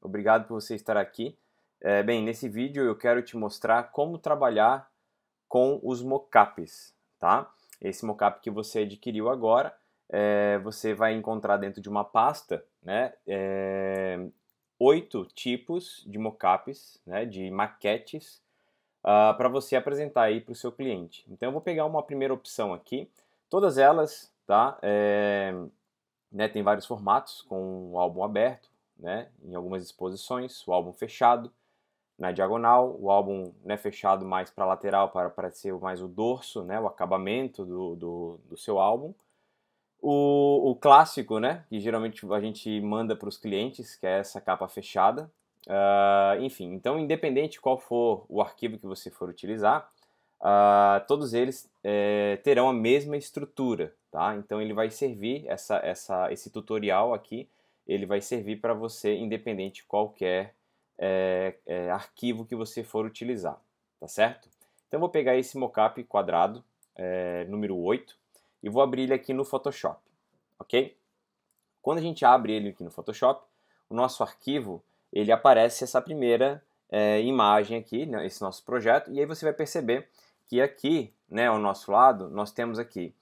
Obrigado por você estar aqui. Bem, nesse vídeo eu quero te mostrar como trabalhar com os mockups, tá? Esse mockup que você adquiriu agora, você vai encontrar dentro de uma pasta, né? 8 tipos de mockups, né? De maquetes, para você apresentar aí para o seu cliente. Então eu vou pegar uma primeira opção aqui, todas elas, tá? Né, tem vários formatos, com o álbum aberto, né, em algumas exposições, o álbum fechado na diagonal, o álbum, né, fechado mais para a lateral para aparecer mais o dorso, né, o acabamento do seu álbum. O clássico, né, que geralmente a gente manda para os clientes, que é essa capa fechada. Enfim, então independente qual for o arquivo que você for utilizar, todos eles terão a mesma estrutura, tá? Então ele vai servir, esse tutorial aqui, ele vai servir para você independente de qualquer arquivo que você for utilizar, tá certo? Então eu vou pegar esse mockup quadrado, número 8, e vou abrir ele aqui no Photoshop, ok? Quando a gente abre ele aqui no Photoshop, o nosso arquivo, ele aparece essa primeira imagem aqui, né, esse nosso projeto, e aí você vai perceber que aqui, né, ao nosso lado, nós temos aqui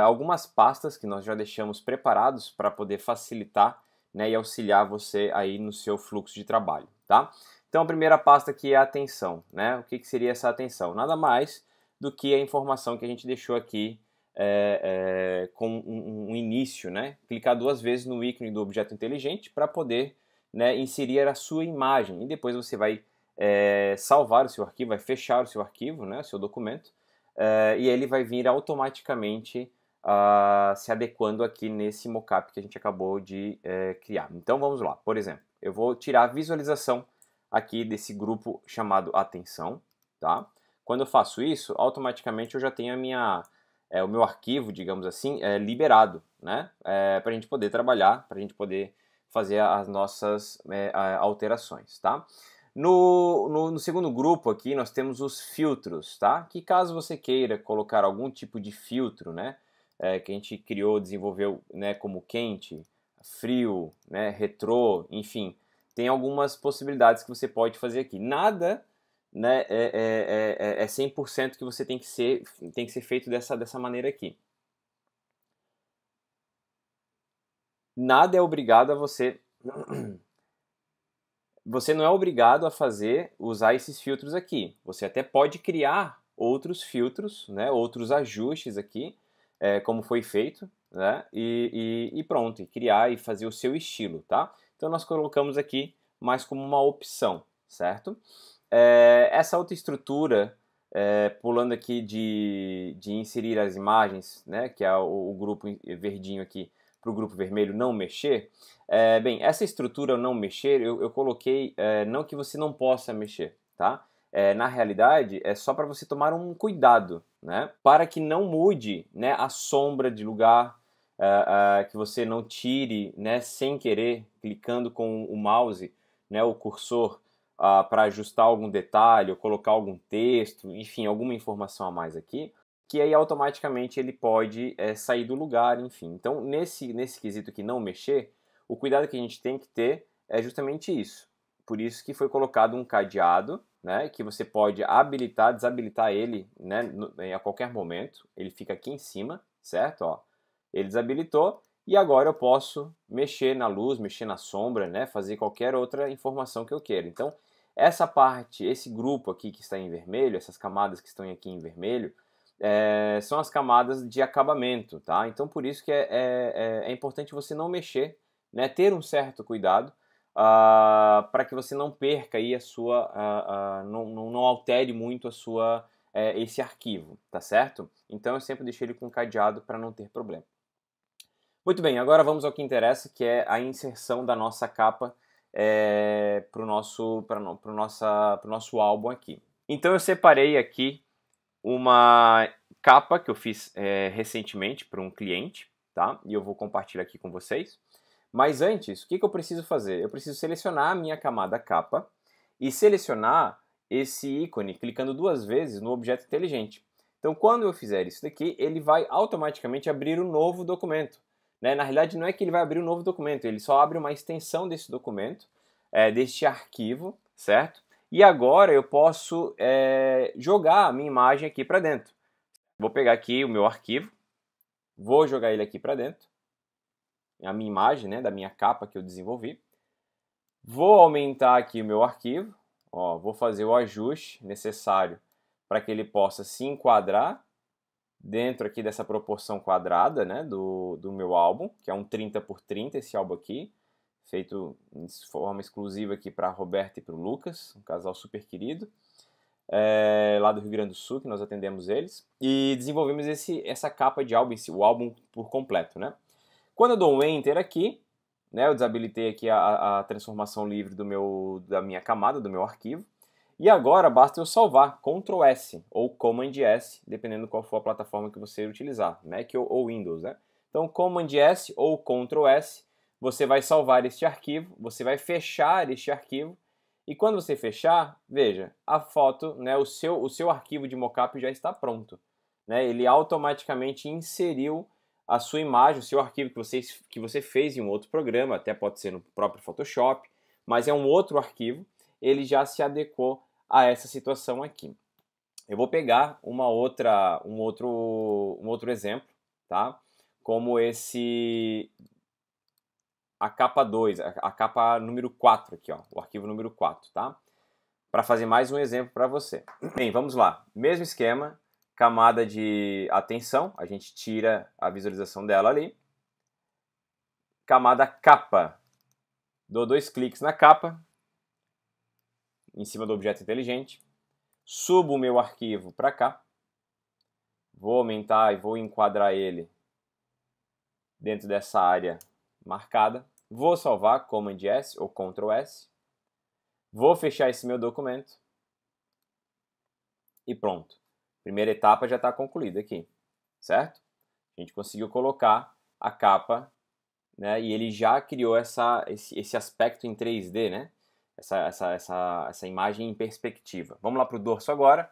algumas pastas que nós já deixamos preparados para poder facilitar, né, e auxiliar você aí no seu fluxo de trabalho, tá? Então a primeira pasta aqui é a atenção, né? O que seria essa atenção? Nada mais do que a informação que a gente deixou aqui com um início, né? Clicar 2 vezes no ícone do objeto inteligente para poder, né, inserir a sua imagem, e depois você vai salvar o seu arquivo, vai fechar o seu arquivo, né, o seu documento, e ele vai vir automaticamente se adequando aqui nesse mockup que a gente acabou de criar. Então vamos lá, por exemplo, eu vou tirar a visualização aqui desse grupo chamado atenção, tá? Quando eu faço isso, automaticamente eu já tenho o meu arquivo, digamos assim, liberado, né? Para a gente poder trabalhar, para a gente poder fazer as nossas alterações, tá? No segundo grupo aqui nós temos os filtros, tá? Que caso você queira colocar algum tipo de filtro, né? Que a gente criou, desenvolveu, né? Como quente, frio, né? Retrô, enfim, tem algumas possibilidades que você pode fazer aqui. Nada, né, 100% que você tem que ser feito dessa maneira aqui. Nada é obrigado a você. Você não é obrigado a usar esses filtros aqui. Você até pode criar outros filtros, né, outros ajustes aqui, como foi feito, né, e pronto, e criar e fazer o seu estilo, tá? Então nós colocamos aqui mais como uma opção, certo? Essa outra estrutura, pulando aqui de inserir as imagens, né, que é o grupo verdinho aqui, para o grupo vermelho não mexer, bem, essa estrutura não mexer, eu coloquei, não que você não possa mexer, tá? Na realidade, é só para você tomar um cuidado, né? Para que não mude, né, a sombra de lugar, que você não tire, né, sem querer, clicando com o mouse, né, o cursor, para ajustar algum detalhe ou colocar algum texto, enfim, alguma informação a mais aqui, que aí automaticamente ele pode sair do lugar, enfim. Então, nesse quesito aqui, não mexer, o cuidado que a gente tem que ter é justamente isso. Por isso que foi colocado um cadeado, né, que você pode habilitar, desabilitar ele, né, a qualquer momento. Ele fica aqui em cima, certo? Ó, ele desabilitou e agora eu posso mexer na luz, mexer na sombra, né, fazer qualquer outra informação que eu queira. Então, essa parte, esse grupo aqui que está em vermelho, essas camadas que estão aqui em vermelho, são as camadas de acabamento, tá? Então por isso que é importante você não mexer, né? Ter um certo cuidado para que você não perca aí não altere muito esse arquivo, tá certo? Então eu sempre deixo ele com cadeado para não ter problema. Muito bem, agora vamos ao que interessa, que é a inserção da nossa capa para o nosso álbum aqui. Então eu separei aqui uma capa que eu fiz recentemente para um cliente, tá? E eu vou compartilhar aqui com vocês. Mas antes, o que eu preciso fazer? Eu preciso selecionar a minha camada capa e selecionar esse ícone clicando 2 vezes no objeto inteligente. Então, quando eu fizer isso daqui, ele vai automaticamente abrir um novo documento, né? Na realidade, não é que ele vai abrir um novo documento, ele só abre uma extensão desse documento, deste arquivo, certo? E agora eu posso jogar a minha imagem aqui para dentro. Vou pegar aqui o meu arquivo, vou jogar ele aqui para dentro, a minha imagem, né, da minha capa que eu desenvolvi. Vou aumentar aqui o meu arquivo, ó, vou fazer o ajuste necessário para que ele possa se enquadrar dentro aqui dessa proporção quadrada, né, do meu álbum, que é um 30 por 30 esse álbum aqui, feito de forma exclusiva aqui para a Roberta e para o Lucas, um casal super querido, lá do Rio Grande do Sul, que nós atendemos eles, e desenvolvemos essa capa de álbum, o álbum por completo, né. Quando eu dou um Enter aqui, né, eu desabilitei aqui a transformação livre da minha camada, do meu arquivo, e agora basta eu salvar, Ctrl S ou Command S, dependendo qual for a plataforma que você utilizar, Mac ou Windows, né? Então Command S ou Ctrl S, você vai salvar este arquivo, você vai fechar este arquivo, e quando você fechar, veja, a foto, né, o seu arquivo de mockup já está pronto, né? Ele automaticamente inseriu a sua imagem, o seu arquivo que você fez em um outro programa, até pode ser no próprio Photoshop, mas é um outro arquivo, ele já se adequou a essa situação aqui. Eu vou pegar um outro exemplo, tá? Como a capa 2, a capa número 4 aqui, ó, o arquivo número 4, tá? Para fazer mais um exemplo para você. Bem, vamos lá. Mesmo esquema, camada de atenção, a gente tira a visualização dela ali. Camada capa, dou 2 cliques na capa, em cima do objeto inteligente, subo o meu arquivo para cá, vou aumentar e vou enquadrar ele dentro dessa área marcada, vou salvar, Command S ou Ctrl S, vou fechar esse meu documento e pronto. Primeira etapa já está concluída aqui, certo? A gente conseguiu colocar a capa, né, e ele já criou esse aspecto em 3D, né? Essa imagem em perspectiva. Vamos lá para o dorso agora.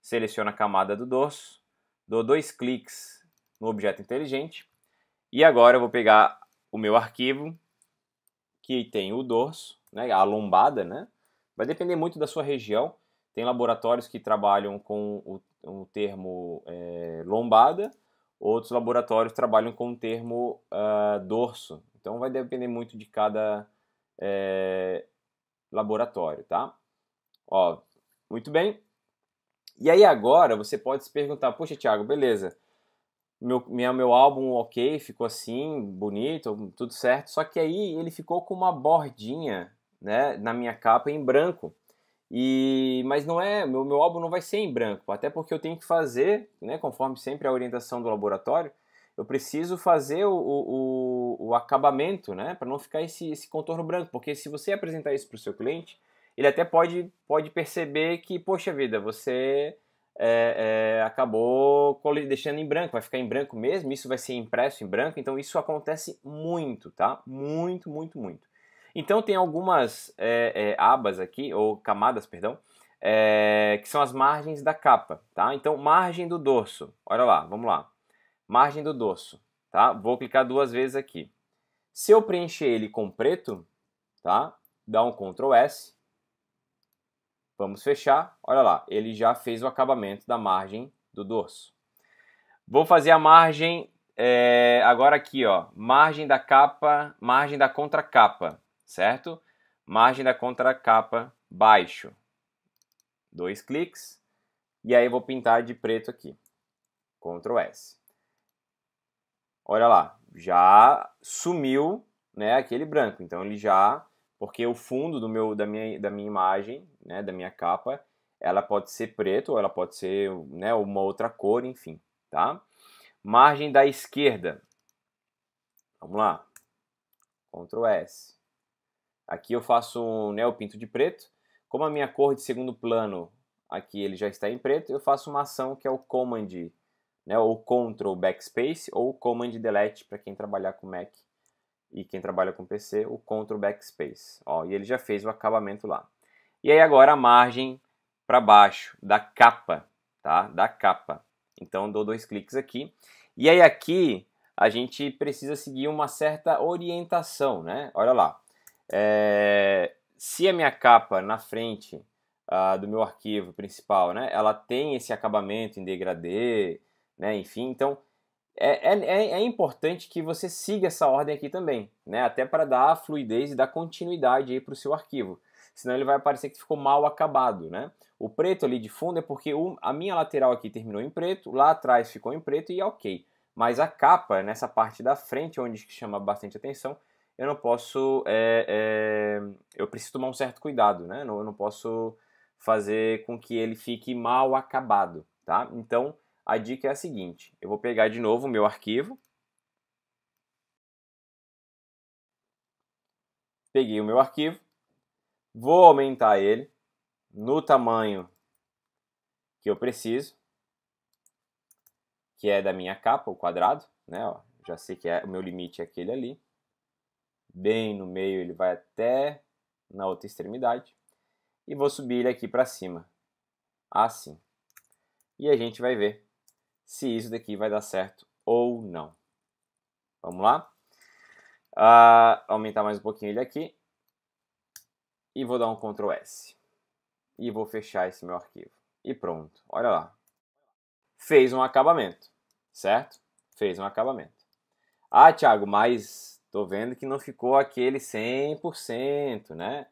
Seleciono a camada do dorso, dou 2 cliques no objeto inteligente e agora eu vou pegar o meu arquivo que tem o dorso, né, a lombada, né? Vai depender muito da sua região. Tem laboratórios que trabalham com o termo lombada, outros laboratórios trabalham com o termo dorso. Então vai depender muito de cada laboratório, tá? Ó, muito bem. E aí agora você pode se perguntar, poxa, Thiago, beleza, meu álbum ok, ficou assim, bonito, tudo certo, só que aí ele ficou com uma bordinha, né, na minha capa em branco. Mas não é, meu álbum não vai ser em branco, até porque eu tenho que fazer, né, conforme sempre a orientação do laboratório, eu preciso fazer o acabamento, né, para não ficar esse contorno branco, porque se você apresentar isso para o seu cliente, ele até pode perceber que, poxa vida, você acabou deixando em branco, vai ficar em branco mesmo, isso vai ser impresso em branco, então isso acontece muito, tá? Muito, muito, muito. Então tem algumas abas aqui, ou camadas, perdão, que são as margens da capa, tá? Então, margem do dorso, olha lá, vamos lá. Margem do dorso, tá? Vou clicar 2 vezes aqui. Se eu preencher ele com preto, tá? Dá um Ctrl S. Vamos fechar, olha lá, ele já fez o acabamento da margem do dorso. Vou fazer a margem, agora aqui, ó, margem da capa, margem da contracapa, certo? Margem da contracapa baixo. 2 cliques, e aí eu vou pintar de preto aqui. Ctrl S. Olha lá, já sumiu, né, aquele branco, então ele já... Porque o fundo da minha imagem, né, da minha capa, ela pode ser preto ou ela pode ser, né, uma outra cor, enfim, tá? Margem da esquerda. Vamos lá. Ctrl S. Aqui eu faço, né, o pinto de preto. Como a minha cor de segundo plano aqui ele já está em preto, eu faço uma ação que é o Command, né, ou Ctrl Backspace ou Command Delete para quem trabalhar com Mac. E quem trabalha com PC, o Ctrl Backspace. Ó, e ele já fez o acabamento lá. E aí agora a margem para baixo da capa, tá? Da capa. Então dou 2 cliques aqui. E aí aqui a gente precisa seguir uma certa orientação, né? Olha lá. se a minha capa na frente do meu arquivo principal, né, ela tem esse acabamento em degradê, né, enfim, então é importante que você siga essa ordem aqui também, né, até para dar fluidez e dar continuidade para o seu arquivo, senão ele vai parecer que ficou mal acabado, né. O preto ali de fundo é porque a minha lateral aqui terminou em preto, lá atrás ficou em preto e é ok, mas a capa, nessa parte da frente, onde chama bastante atenção, eu não posso, eu preciso tomar um certo cuidado, né, eu não posso fazer com que ele fique mal acabado, tá? Então, a dica é a seguinte, eu vou pegar de novo o meu arquivo, peguei o meu arquivo, vou aumentar ele no tamanho que eu preciso, que é da minha capa, o quadrado, né? Ó, já sei que o meu limite é aquele ali. Bem no meio ele vai até na outra extremidade. E vou subir ele aqui para cima, assim. E a gente vai ver se isso daqui vai dar certo ou não. Vamos lá? Aumentar mais um pouquinho ele aqui. E vou dar um Ctrl S. E vou fechar esse meu arquivo. E pronto, olha lá. Fez um acabamento, certo? Fez um acabamento. Ah, Thiago, mas tô vendo que não ficou aquele 100%, né?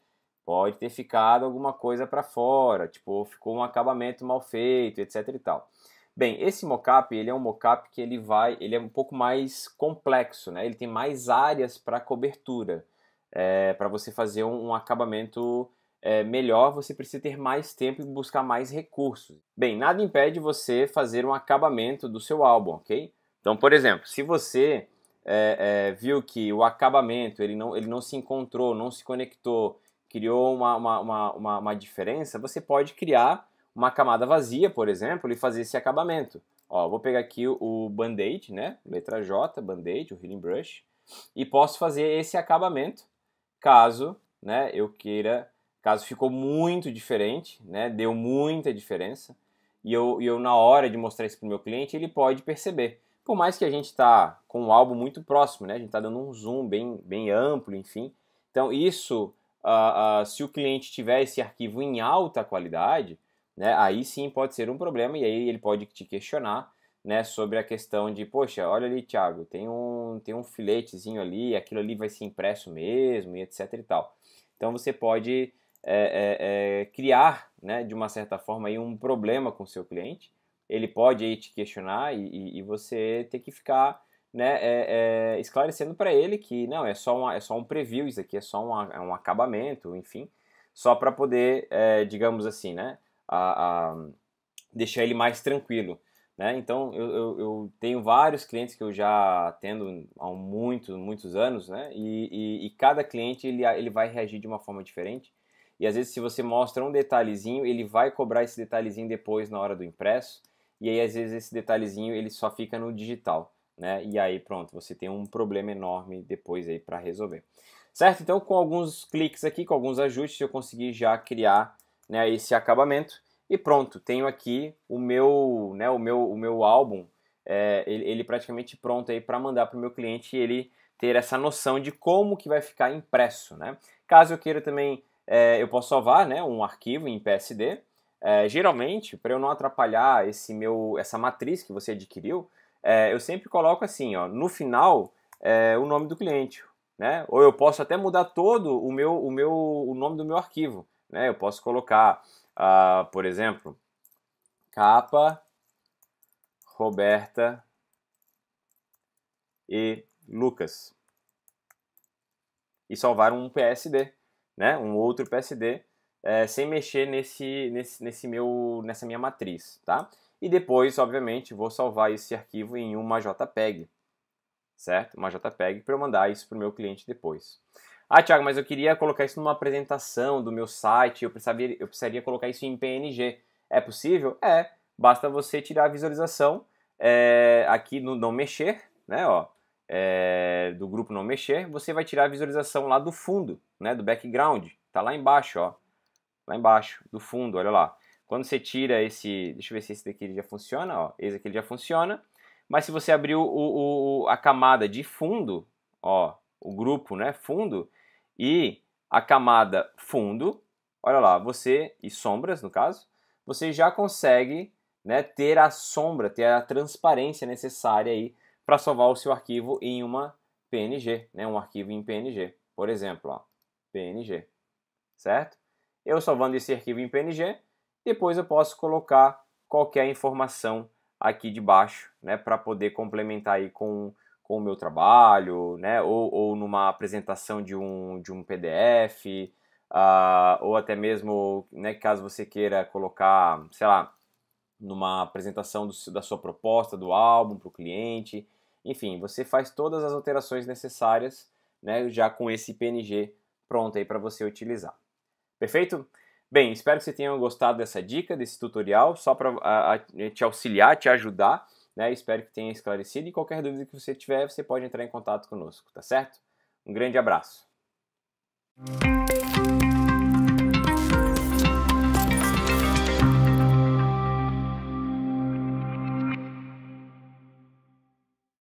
Pode ter ficado alguma coisa para fora, tipo, ficou um acabamento mal feito, etc e tal. Bem, esse mockup, ele é um mockup que ele é um pouco mais complexo, né? Ele tem mais áreas para cobertura. Para você fazer um acabamento melhor, você precisa ter mais tempo e buscar mais recursos. Bem, nada impede você fazer um acabamento do seu álbum, ok? Então, por exemplo, se você viu que o acabamento ele não se encontrou, não se conectou, criou uma diferença, você pode criar uma camada vazia, por exemplo, e fazer esse acabamento. Ó, vou pegar aqui o Band-Aid, né? Letra J, Band-Aid, o Healing Brush, e posso fazer esse acabamento caso, né, eu queira, caso ficou muito diferente, né, deu muita diferença, e eu na hora de mostrar isso para o meu cliente, ele pode perceber. Por mais que a gente está com um álbum muito próximo, né, a gente está dando um zoom bem amplo, enfim. Então isso, se o cliente tiver esse arquivo em alta qualidade, né, aí sim pode ser um problema, e aí ele pode te questionar, né, sobre a questão de, poxa, olha ali, Thiago, tem um filetezinho ali, aquilo ali vai ser impresso mesmo, e etc e tal. Então você pode criar, né, de uma certa forma, aí um problema com o seu cliente. Ele pode aí te questionar e você ter que ficar, né, esclarecendo para ele que não, é só um preview, isso aqui é só um acabamento, enfim, só para poder, digamos assim, né, deixar ele mais tranquilo. Né? Então, eu tenho vários clientes que eu já atendo há muitos anos, né? E cada cliente ele vai reagir de uma forma diferente. E às vezes, se você mostra um detalhezinho, ele vai cobrar esse detalhezinho depois na hora do impresso. E aí, às vezes, esse detalhezinho ele só fica no digital. Né? E aí, pronto, você tem um problema enorme depois aí para resolver. Certo? Então, com alguns cliques aqui, com alguns ajustes, eu consegui já criar, né, esse acabamento. E pronto, tenho aqui o meu álbum, ele praticamente pronto aí para mandar para o meu cliente e ele ter essa noção de como que vai ficar impresso, né? Caso eu queira também, eu posso salvar, né, um arquivo em PSD. Geralmente, para eu não atrapalhar essa matriz que você adquiriu, eu sempre coloco assim, ó, no final, o nome do cliente, né? Ou eu posso até mudar todo o nome do meu arquivo, né? Eu posso colocar por exemplo, capa, Roberta e Lucas. E salvar um PSD, né? Um outro PSD, sem mexer nessa minha matriz, tá? E depois, obviamente, vou salvar esse arquivo em uma JPEG, certo? Uma JPEG para eu mandar isso para o meu cliente depois. Ah, Thiago, mas eu queria colocar isso numa apresentação do meu site, eu precisaria colocar isso em PNG. É possível? É. Basta você tirar a visualização aqui no não mexer, né, ó, do grupo não mexer, você vai tirar a visualização lá do fundo, né, do background. Tá lá embaixo, ó. Lá embaixo, do fundo, olha lá. Quando você tira esse, deixa eu ver se esse daqui já funciona, ó. Esse aqui já funciona. Mas se você abrir a camada de fundo, ó, o grupo, né, fundo, e a camada fundo, olha lá, você, e sombras no caso, você já consegue, né, ter a sombra, ter a transparência necessária aí para salvar o seu arquivo em uma PNG, né, um arquivo em PNG, por exemplo, ó, PNG, certo? Eu salvando esse arquivo em PNG, depois eu posso colocar qualquer informação aqui de baixo, né, para poder complementar aí com o meu trabalho, né, ou numa apresentação de um PDF, ou até mesmo, né, caso você queira colocar, sei lá, numa apresentação da sua proposta do álbum para o cliente. Enfim, você faz todas as alterações necessárias, né, já com esse PNG pronto aí para você utilizar. Perfeito? Bem, espero que você tenha gostado dessa dica, desse tutorial, só para te auxiliar, te ajudar, né? Espero que tenha esclarecido e qualquer dúvida que você tiver, você pode entrar em contato conosco, tá certo? Um grande abraço.